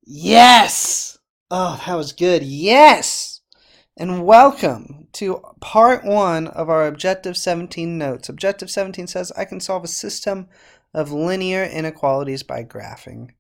Yes! Oh, that was good. Yes! And welcome to part one of our Objective 17 notes. Objective 17 says I can solve a system of linear inequalities by graphing.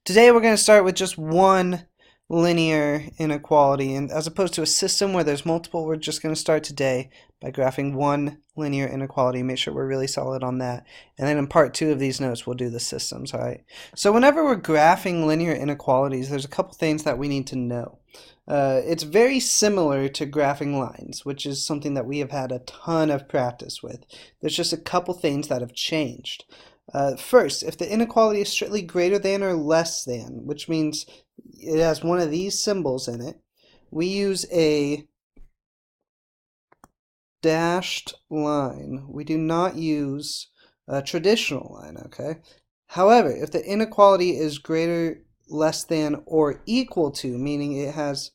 Today we're going to start with just one linear inequality, and as opposed to a system where there's multiple, we're just going to start today by graphing one linear inequality. Make sure we're really solid on that. And then in part two of these notes, we'll do the systems, all right? So whenever we're graphing linear inequalities, there's a couple things that we need to know. It's very similar to graphing lines, which is something that we have had a ton of practice with. There's just a couple things that have changed. First, if the inequality is strictly greater than or less than, which means it has one of these symbols in it, we use a dashed line. We do not use a traditional line, okay? However, if the inequality is greater, less than, or equal to, meaning it has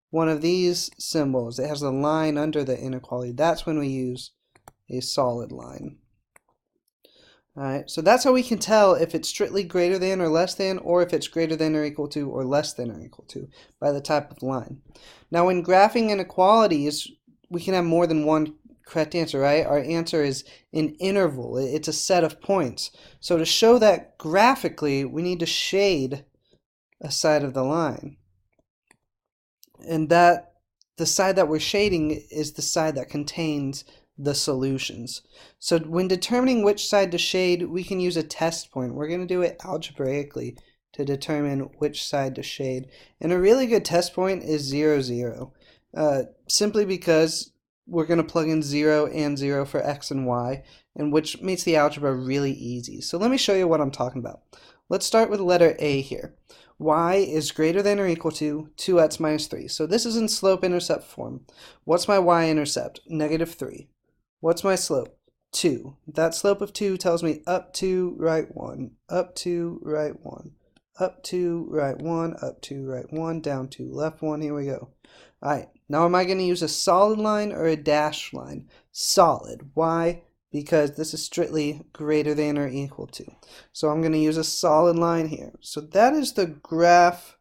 one of these symbols, it has a line under the inequality, that's when we use a solid line. Alright, so that's how we can tell if it's strictly greater than or less than, or if it's greater than or equal to, or less than or equal to, by the type of line. Now when graphing inequalities, we can have more than one correct answer, right? Our answer is an interval. It's a set of points. So to show that graphically, we need to shade a side of the line. And that the side that we're shading is the side that contains the solutions. So when determining which side to shade, we can use a test point. We're going to do it algebraically to determine which side to shade. And a really good test point is 0, 0. Simply because we're going to plug in 0 and 0 for x and y, and which makes the algebra really easy. So let me show you what I'm talking about. Let's start with letter A here. Y is greater than or equal to 2x minus 3. So this is in slope-intercept form. What's my y-intercept? Negative 3. What's my slope? 2. That slope of 2 tells me up 2, right 1, up 2, right 1, up 2, right 1, up 2, right 1, down 2, left 1. Here we go. Alright, now am I going to use a solid line or a dashed line? Solid. Why? Because this is strictly greater than or equal to. So I'm going to use a solid line here. So that is the graph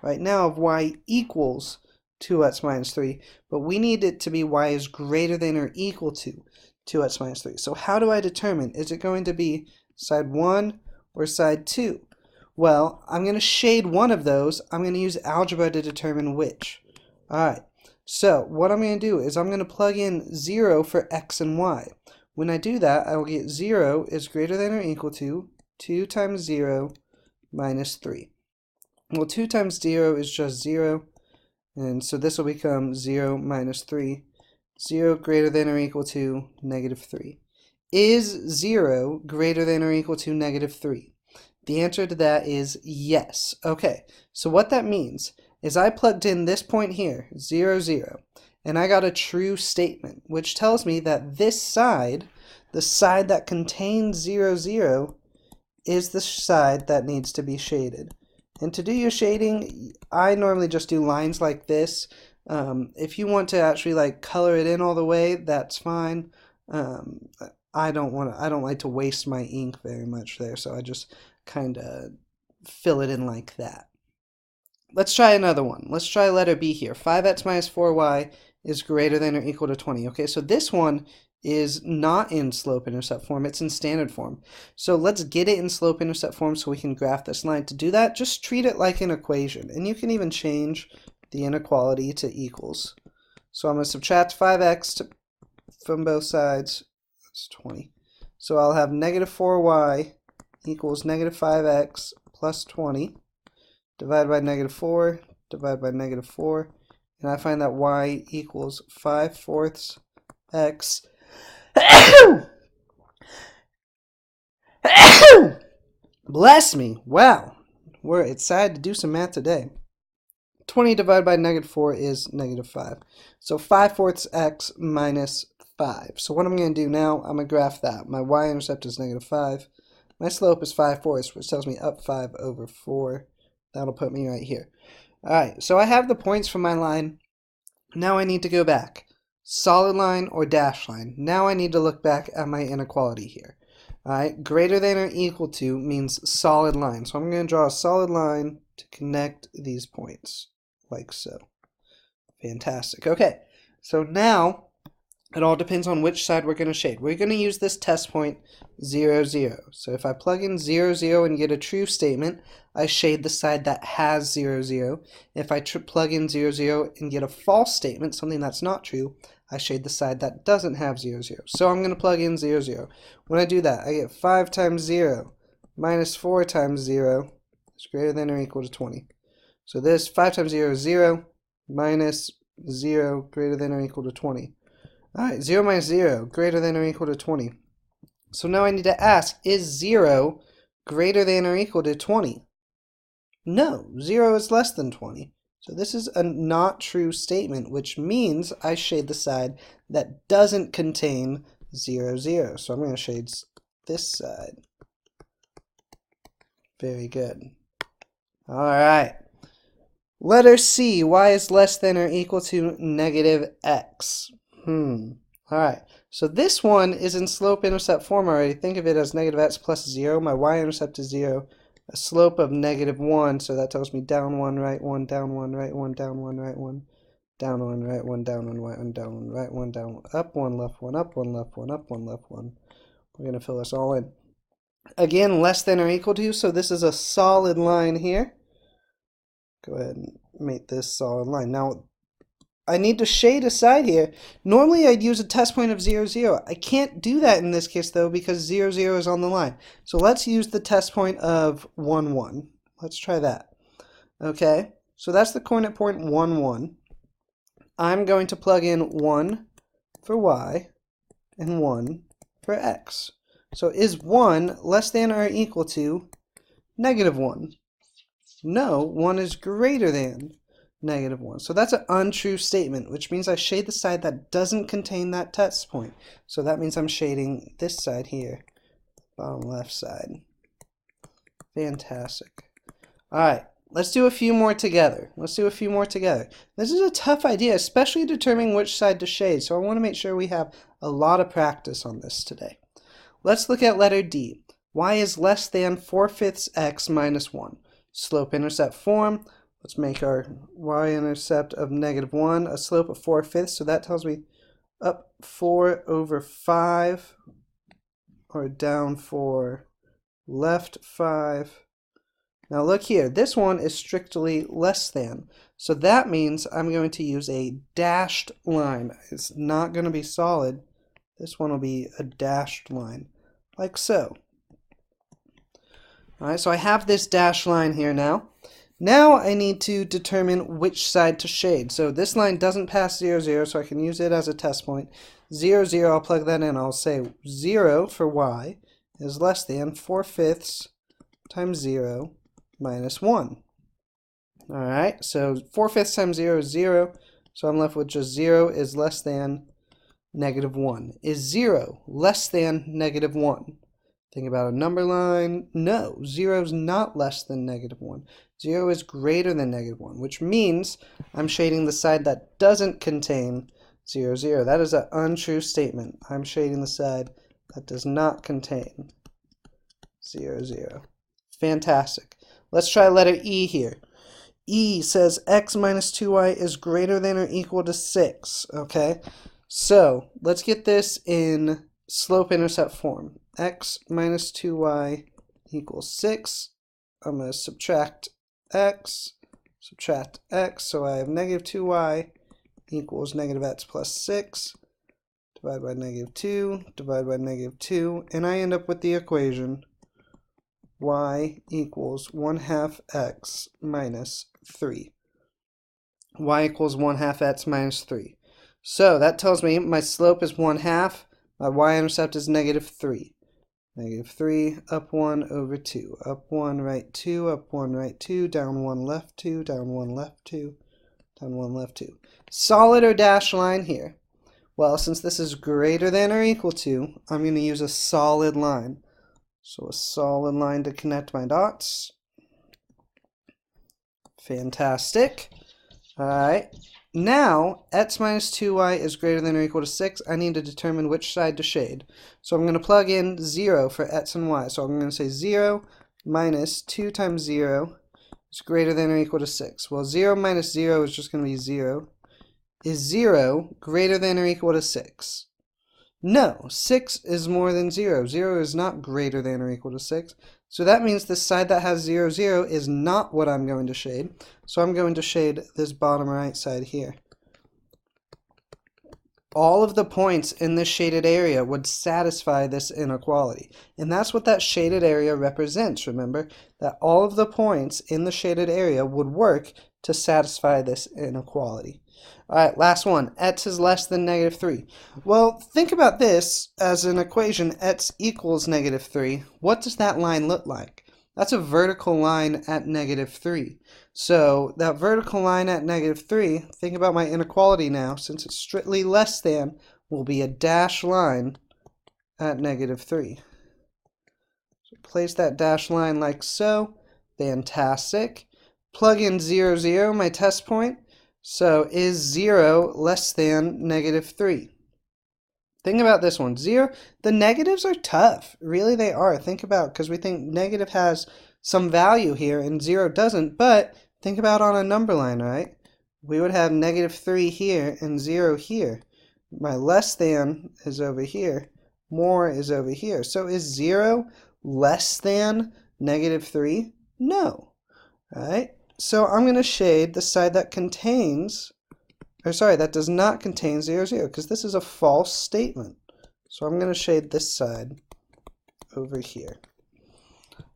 right now of y equals 2x minus 3, but we need it to be y is greater than or equal to 2x minus 3. So how do I determine? Is it going to be side 1 or side 2? Well, I'm going to shade one of those. I'm going to use algebra to determine which. Alright, so what I'm going to do is I'm going to plug in 0 for x and y. When I do that, I will get 0 is greater than or equal to 2 times 0 minus 3. Well, 2 times 0 is just 0. And so this will become 0 minus 3. 0 greater than or equal to negative 3. Is 0 greater than or equal to negative 3? The answer to that is yes. Okay, so what that means is I plugged in this point here, 0, 0, and I got a true statement, which tells me that this side, the side that contains 0, 0, is the side that needs to be shaded. And to do your shading, I normally just do lines like this. If you want to actually like color it in all the way, that's fine. I don't like to waste my ink very much there, so I just kind of fill it in like that. Let's try another one. Let's try letter B here. 5x minus 4y is greater than or equal to 20. Okay, so this one is not in slope-intercept form, it's in standard form. So let's get it in slope-intercept form so we can graph this line. To do that, just treat it like an equation, and you can even change the inequality to equals. So I'm going to subtract 5x from both sides. That's 20. So I'll have negative 4y equals negative 5x plus 20, divided by negative 4, divided by negative 4, and I find that y equals 5/4 x Bless me. Wow. We're excited to do some math today. 20 divided by negative 4 is negative 5. So 5/4 x minus 5. So what I'm going to do now, I'm going to graph that. My y-intercept is negative 5. My slope is 5/4, which tells me up 5 over 4. That'll put me right here. Alright, so I have the points for my line. Now I need to go back. Solid line or dashed line. Now I need to look back at my inequality here. Alright, greater than or equal to means solid line. So I'm going to draw a solid line to connect these points, like so. Fantastic. Okay, so now it all depends on which side we're going to shade. We're going to use this test point 0, 0. So if I plug in 0, 0 and get a true statement, I shade the side that has 0, 0. If I plug in 0, 0 and get a false statement, something that's not true, I shade the side that doesn't have 0, 0. So I'm going to plug in 0, 0. When I do that, I get 5 times 0 minus 4 times 0 is greater than or equal to 20. So this 5 times 0 is 0, minus 0 greater than or equal to 20. Alright, 0 minus 0 greater than or equal to 20. So now I need to ask, is 0 greater than or equal to 20? No, 0 is less than 20. So this is a not true statement, which means I shade the side that doesn't contain 0, 0. So I'm going to shade this side. Very good. Alright. Letter C, y is less than or equal to negative x. Alright, so this one is in slope-intercept form already. Think of it as negative x plus 0. My y-intercept is 0. A slope of negative 1, so that tells me down 1, right 1, down 1, right 1, down 1, right 1, down 1, right 1, down 1, right 1, down 1, right 1, down 1, up 1, left 1, up 1, left 1, up 1, left 1. We're going to fill this all in. Again, less than or equal to, so this is a solid line here. Go ahead and make this solid line. Now, I need to shade a side here. Normally I'd use a test point of 0, 0. I can't do that in this case though because 0, 0 is on the line. So let's use the test point of 1, 1. Let's try that. Okay, so that's the coordinate point 1, 1. I'm going to plug in 1 for y and 1 for x. So is 1 less than or equal to negative 1? No, 1 is greater than negative 1. So that's an untrue statement, which means I shade the side that doesn't contain that test point. So that means I'm shading this side here, bottom left side. Fantastic. Alright, let's do a few more together. This is a tough idea, especially determining which side to shade, so I want to make sure we have a lot of practice on this today. Let's look at letter D. Y is less than 4/5 x minus 1. Slope-intercept form. Let's make our y-intercept of negative 1 a slope of 4/5, so that tells me up 4 over 5, or down 4, left 5. Now look here, this one is strictly less than, so that means I'm going to use a dashed line. It's not going to be solid. This one will be a dashed line, like so. Alright, so I have this dashed line here now. Now I need to determine which side to shade. So this line doesn't pass 0, 0, so I can use it as a test point. 0, 0, I'll plug that in. I'll say 0 for y is less than 4/5 times 0 minus 1. Alright, so 4/5 times 0 is 0, so I'm left with just 0 is less than negative 1. Is 0 less than negative 1? Think about a number line. No, 0 is not less than negative 1. 0 is greater than negative 1, which means I'm shading the side that doesn't contain 0, 0. That is an untrue statement. I'm shading the side that does not contain 0, 0. Fantastic. Let's try letter E here. E says x minus 2y is greater than or equal to 6. Okay, so let's get this in slope-intercept form. X minus 2y equals 6. I'm going to subtract x, so I have negative 2y equals negative x plus 6, divide by negative 2, divide by negative 2, and I end up with the equation y equals 1/2 x minus 3. Y equals 1/2 x minus 3. So that tells me my slope is 1/2, my y-intercept is negative 3. Negative 3, up 1 over 2. Up 1, right 2, up 1, right 2, down 1, left 2, down 1, left 2, down 1, left 2. Solid or dashed line here? Well, since this is greater than or equal to, I'm going to use a solid line. So a solid line to connect my dots. Fantastic. Alright, now x minus 2y is greater than or equal to 6. I need to determine which side to shade. So I'm going to plug in 0 for x and y. So I'm going to say 0 minus 2 times 0 is greater than or equal to 6. Well, 0 minus 0 is just going to be 0. Is 0 greater than or equal to 6? No, 6 is more than 0. 0 is not greater than or equal to 6. So that means the side that has 0, 0 is not what I'm going to shade. So I'm going to shade this bottom right side here. All of the points in this shaded area would satisfy this inequality. And that's what that shaded area represents, remember? That all of the points in the shaded area would work to satisfy this inequality. Alright, last one. X is less than negative 3. Well, think about this as an equation. X equals negative 3. What does that line look like? That's a vertical line at negative 3. So that vertical line at negative 3, think about my inequality now, since it's strictly less than, will be a dashed line at negative 3. So place that dashed line like so. Fantastic. Plug in 0, 0, my test point. So is 0 less than negative 3? Think about this one. 0, the negatives are tough. Really, they are. Think about, because we think negative has some value here and 0 doesn't, but think about on a number line, right? We would have negative 3 here and 0 here. My less than is over here. More is over here. So is 0 less than negative 3? No. All right? So I'm going to shade the side that contains, or sorry, that does not contain 0, 0, because this is a false statement. So I'm going to shade this side over here.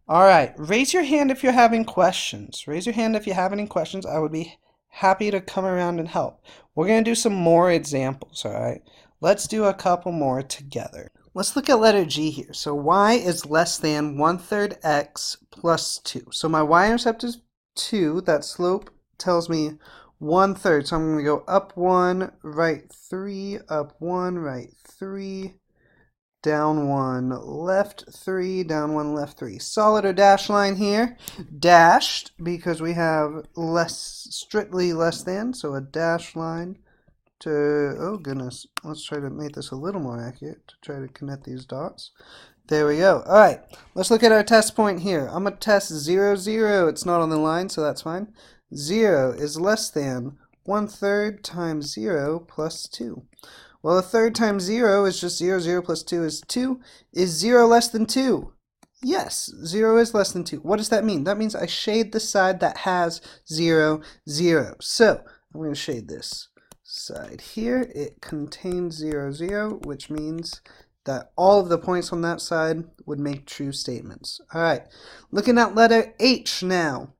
All right, raise your hand if you're having questions. Raise your hand if you have any questions. I would be happy to come around and help. We're going to do some more examples, all right? Let's do a couple more together. Let's look at letter G here. So y is less than 1/3 x plus 2. So my y-intercept is 2. That slope tells me 1/3. So I'm going to go up 1, right 3, up 1, right 3, down 1, left 3, down 1, left 3. Solid or dashed line here. Dashed because we have strictly less than. So a dashed line to, oh goodness, let's try to make this a little more accurate to try to connect these dots. There we go. All right, let's look at our test point here. I'm going to test 0, 0. It's not on the line, so that's fine. 0 is less than 1/3 times 0 plus 2. Well, 1/3 times 0 is just 0, 0 plus 2 is 2. Is 0 less than 2? Yes, 0 is less than 2. What does that mean? That means I shade the side that has 0, 0. So I'm going to shade this side here. It contains 0, 0, which means that all of the points on that side would make true statements. All right, looking at letter H now.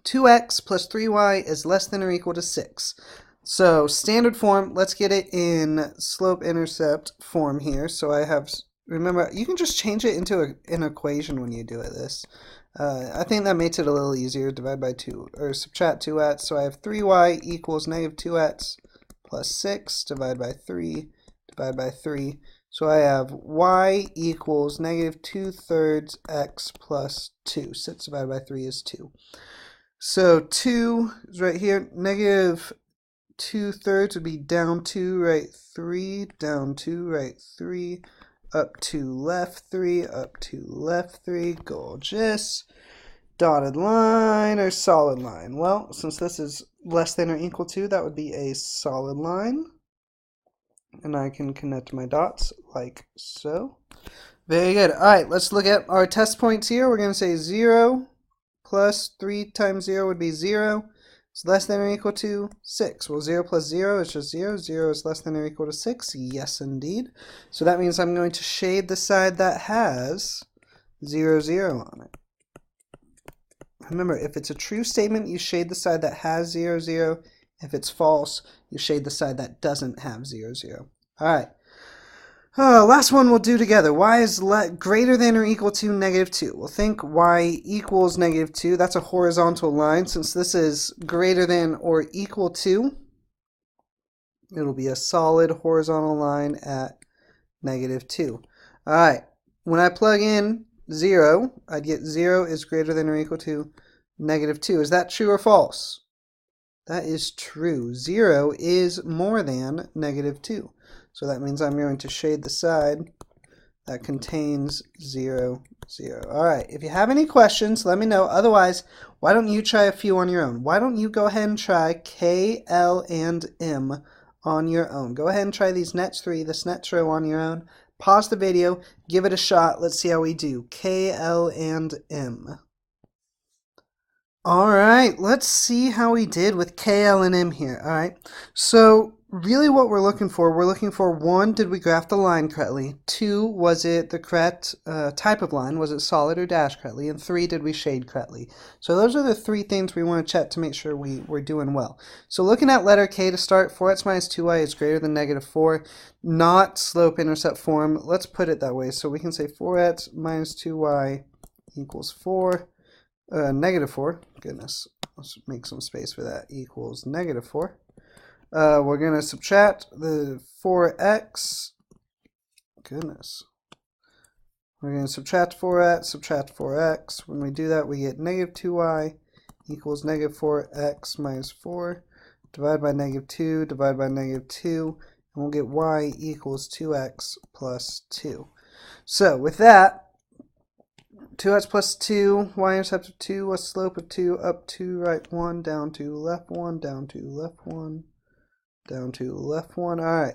2x plus 3y is less than or equal to 6. So standard form, let's get it in slope-intercept form here. So I have, remember, you can just change it into an equation when you do this. I think that makes it a little easier. Divide by 2, or subtract 2x. So I have 3y equals negative 2x plus 6, divide by 3, divide by 3. So I have y equals negative 2/3 x plus 2. 6 divided by 3 is 2. So 2 is right here. Negative 2/3 would be down 2, right 3, down 2, right 3, up 2, left 3, up 2, left 3. Gorgeous. Dotted line or solid line? Well, since this is less than or equal to, that would be a solid line. And I can connect my dots like so. Very good. All right, let's look at our test points here. We're going to say 0 plus 3 times 0 would be 0. It's less than or equal to 6. Well, 0 plus 0 is just 0. 0 is less than or equal to 6. Yes, indeed. So that means I'm going to shade the side that has 0, 0 on it. Remember, if it's a true statement, you shade the side that has 0, 0. If it's false, you shade the side that doesn't have 0, 0. All right. Last one we'll do together. Y is greater than or equal to negative 2. We'll think y equals negative 2. That's a horizontal line. Since this is greater than or equal to, it'll be a solid horizontal line at negative 2. All right. When I plug in 0, I'd get 0 is greater than or equal to negative 2. Is that true or false? That is true. 0 is more than negative 2. So that means I'm going to shade the side that contains 0, 0. All right, if you have any questions, let me know. Otherwise, why don't you try a few on your own? Why don't you go ahead and try K, L, and M on your own? Go ahead and try these next three, this next row on your own. Pause the video, give it a shot. Let's see how we do. K, L, and M. All right, let's see how we did with K, L, and M here. All right, so really what we're looking for, 1, did we graph the line correctly? 2, was it the correct type of line? Was it solid or dashed correctly? And 3, did we shade correctly? So those are the 3 things we want to check to make sure we're doing well. So looking at letter K to start, 4x minus 2y is greater than negative 4, not slope-intercept form. Let's put it that way. So we can say 4x minus 2y equals 4. Negative 4, goodness, let's make some space for that, equals negative 4. We're going to subtract the 4x, goodness. We're going to subtract 4x. When we do that, we get negative 2y equals negative 4x minus 4. Divide by negative 2, divide by negative 2, and we'll get y equals 2x plus 2. So with that, 2x plus 2, y-intercept of 2, a slope of 2, up 2, right 1, down 2, left 1, down 2, left 1, down 2, left 1. All right,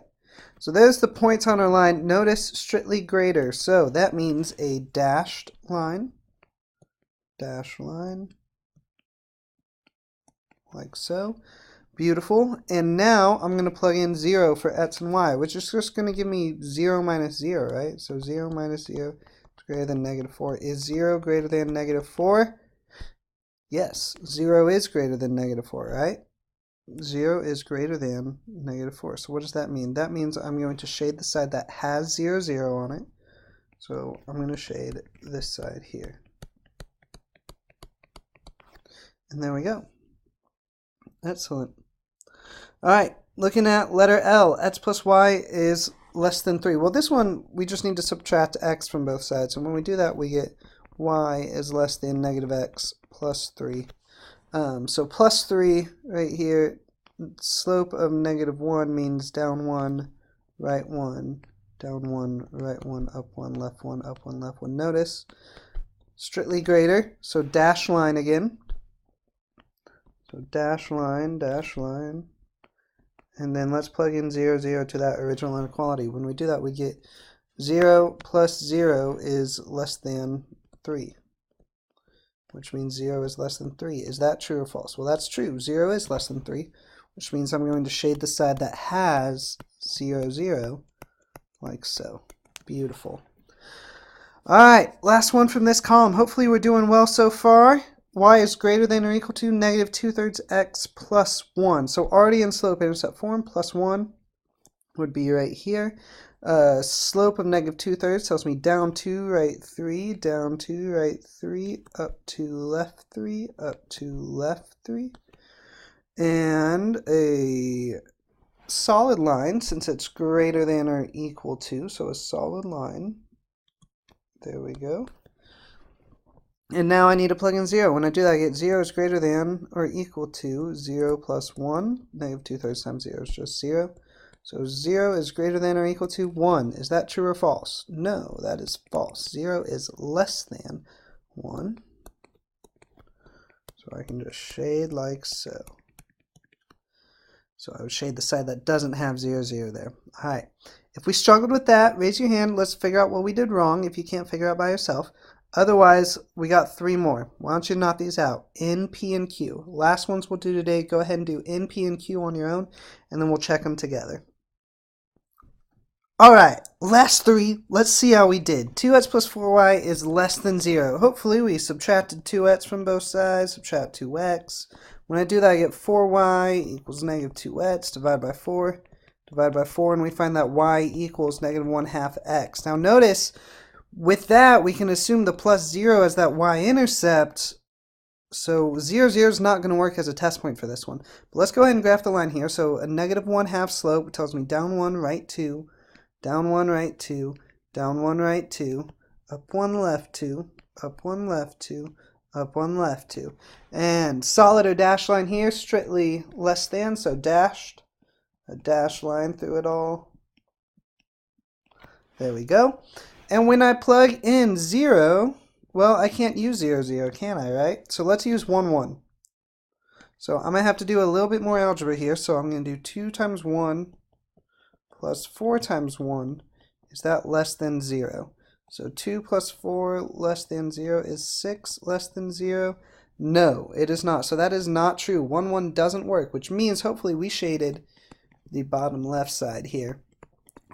so there's the points on our line. Notice strictly greater, so that means a dashed line, like so. Beautiful. And now I'm going to plug in 0 for x and y, which is just going to give me 0 minus 0, right? So 0 minus 0 greater than negative 4. Is 0 greater than negative 4? Yes, 0 is greater than negative 4, right? 0 is greater than negative 4. So what does that mean? That means I'm going to shade the side that has 0, 0 on it. So I'm going to shade this side here. And there we go. Excellent. All right, looking at letter L, x plus y is less than 3. Well, this one, we just need to subtract x from both sides. And when we do that, we get y is less than negative x plus 3. So plus 3 right here, slope of negative 1 means down 1, right 1, down 1, right 1, up 1, left 1, up 1, left 1. Notice, strictly greater, so dash line again. So dash line, and then let's plug in 0, 0 to that original inequality. When we do that, we get 0 plus 0 is less than 3, which means 0 is less than 3. Is that true or false? Well, that's true. 0 is less than 3, which means I'm going to shade the side that has 0, 0, like so. Beautiful. All right, last one from this column. Hopefully we're doing well so far. Y is greater than or equal to negative 2/3 x plus 1. So already in slope-intercept form, plus 1 would be right here. Slope of negative 2/3 tells me down 2, right 3, down 2, right 3, up 2, left 3, up 2, left 3. And a solid line, since it's greater than or equal to, so a solid line. There we go. And now I need to plug in 0. When I do that, I get 0 is greater than or equal to 0 plus 1. Negative 2/3 times 0 is just 0. So 0 is greater than or equal to 1. Is that true or false? No, that is false. 0 is less than 1. So I can just shade like so. So I would shade the side that doesn't have 0, 0 there. All right. If we struggled with that, raise your hand. Let's figure out what we did wrong if you can't figure out by yourself. Otherwise, we got 3 more. Why don't you knock these out? N, P, and Q. Last ones we'll do today. Go ahead and do N, P, and Q on your own, and then we'll check them together. All right, last 3. Let's see how we did. 2x plus 4y is less than 0. Hopefully, we subtracted 2x from both sides. Subtract 2x. When I do that, I get 4y equals negative 2x. Divide by 4. Divide by 4, and we find that y equals negative 1/2 x. Now notice, with that, we can assume the plus 0 as that y-intercept. So 0, 0 is not going to work as a test point for this one. But let's go ahead and graph the line here. So a negative 1/2 slope tells me down 1, right 2, down 1, right 2, down 1, right 2, up 1, left 2, up 1, left 2, up 1, left 2. And solid or dashed line here, strictly less than, so dashed. A dashed line through it all. There we go. And when I plug in 0, well, I can't use 0, 0, can I, right? So let's use 1, 1. So I'm going to have to do a little bit more algebra here. So I'm going to do 2 times 1 plus 4 times 1. Is that less than 0? So 2 plus 4 less than 0 is 6 less than 0. No, it is not. So that is not true. 1, 1 doesn't work, which means hopefully we shaded the bottom left side here.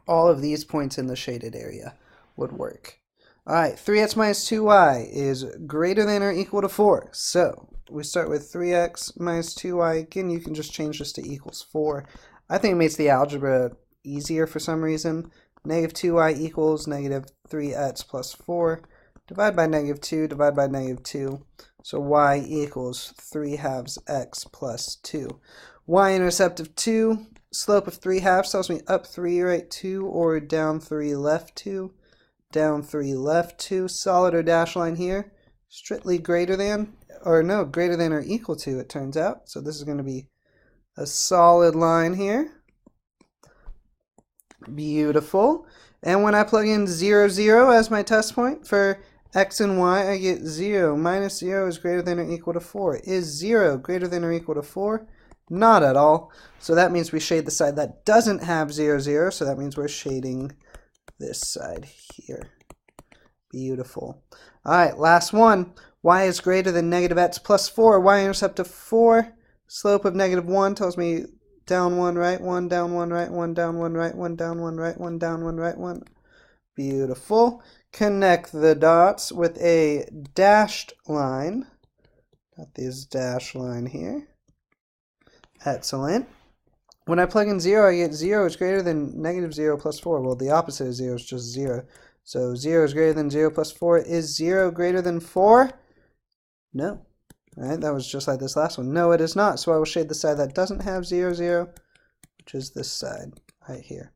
All of these points in the shaded area would work. All right, 3x minus 2y is greater than or equal to 4. So we start with 3x minus 2y. Again, you can just change this to equals 4. I think it makes the algebra easier for some reason. Negative 2y equals negative 3x plus 4. Divide by negative 2, divide by negative 2. So y equals 3 halves x plus 2. Y-intercept of 2, slope of 3 halves tells me up 3, right 2, or down 3, left 2. Down 3, left 2. Solid or dashed line here. Strictly greater than, or no, greater than or equal to, it turns out. So this is going to be a solid line here. Beautiful. And when I plug in 0, 0 as my test point for x and y, I get 0 minus 0 is greater than or equal to 4. Is 0 greater than or equal to 4? Not at all. So that means we shade the side that doesn't have 0, 0. So that means we're shading this side here. Beautiful. All right, last one. Y is greater than negative x plus 4. Y-intercept of 4. Slope of negative 1 tells me down 1, right 1, down 1, right 1, down 1, right 1, down 1, right 1, down 1, right 1. Beautiful. Connect the dots with a dashed line. Got this dashed line here. Excellent. When I plug in 0, I get 0 is greater than negative 0 plus 4. Well, the opposite of 0 is just 0. So 0 is greater than 0 plus 4. Is 0 greater than 4? No. All right, that was just like this last one. No, it is not. So I will shade the side that doesn't have 0, 0, which is this side right here.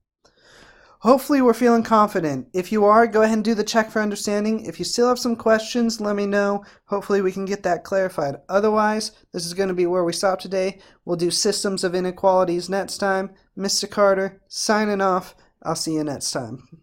Hopefully we're feeling confident. If you are, go ahead and do the check for understanding. If you still have some questions, let me know. Hopefully we can get that clarified. Otherwise, this is going to be where we stop today. We'll do systems of inequalities next time. Mr. Carter, signing off. I'll see you next time.